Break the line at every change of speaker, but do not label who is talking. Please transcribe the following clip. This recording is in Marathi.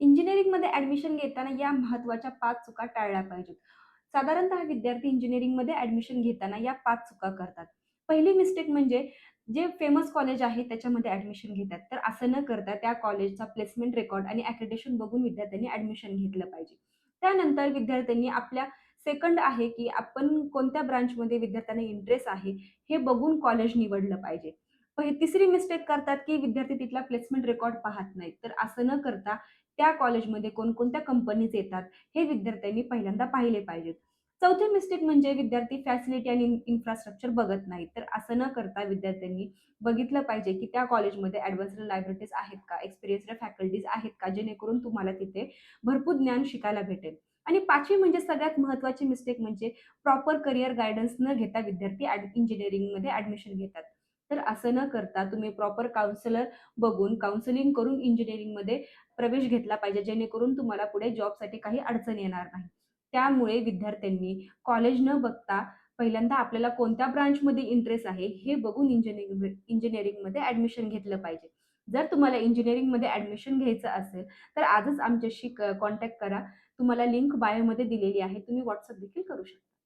इंजिनिअरिंगमध्ये ॲडमिशन घेताना या महत्त्वाच्या 5 चुका टाळल्या पाहिजेत. साधारणतः विद्यार्थी इंजिनिअरिंगमध्ये ॲडमिशन घेताना या 5 चुका करतात. पहिली मिस्टेक म्हणजे जे फेमस कॉलेज आहे त्याच्यामध्ये ॲडमिशन घेतात. तर असं न करता त्या कॉलेजचा प्लेसमेंट रेकॉर्ड आणि ॲक्रेडिटेशन बघून विद्यार्थ्यांनी ॲडमिशन घेतलं पाहिजे. त्यानंतर विद्यार्थ्यांनी आपल्या सेकंड आहे, की आपण कोणत्या ब्रांचमध्ये विद्यार्थ्यांना इंटरेस्ट आहे, हे बघून कॉलेज निवडलं पाहिजे. तिसरी मिस्टेक करतात, की विद्यार्थी तिथला प्लेसमेंट रेकॉर्ड पाहत नाहीत. तर असं न करता त्या कॉलेजमध्ये कोणकोणत्या कंपनीज येतात, हे विद्यार्थ्यांनी पहिल्यांदा पाहिले पाहिजेत. चौथी मिस्टेक म्हणजे विद्यार्थी फॅसिलिटी आणि इन्फ्रास्ट्रक्चर बघत नाहीत. तर असं न करता विद्यार्थ्यांनी बघितलं पाहिजे, की त्या कॉलेजमध्ये ॲडव्हान्स्ड लायब्ररीज आहेत का? एक्सपिरियन्स्ड फॅकल्टीज आहेत का? जेणेकरून तुम्हाला तिथे भरपूर ज्ञान शिकायला भेटेल. आणि 5वी म्हणजे सगळ्यात महत्त्वाची मिस्टेक म्हणजे प्रॉपर करियर गाईडन्स न घेता विद्यार्थी इंजिनिअरिंगमध्ये ॲडमिशन घेतात. तर असं न करता तुम्ही प्रॉपर काउन्सिलर बघून काउन्सिलिंग करून इंजिनिअरिंगमध्ये प्रवेश घेतला पाहिजे, जेणेकरून तुम्हाला पुढे जॉबसाठी काही अडचण येणार नाही. त्यामुळे विद्यार्थ्यांनी कॉलेज न बघता पहिल्यांदा आपल्याला कोणत्या ब्रांचमध्ये इंटरेस्ट आहे, हे बघून इंजिनिअरिंगमध्ये ॲडमिशन घेतलं पाहिजे. जर तुम्हाला इंजिनिअरिंगमध्ये ॲडमिशन घ्यायचं असेल, तर आजच आमच्याशी कॉन्टॅक्ट करा. तुम्हाला लिंक बायोमध्ये दिलेली आहे. तुम्ही WhatsApp देखील करू शकता.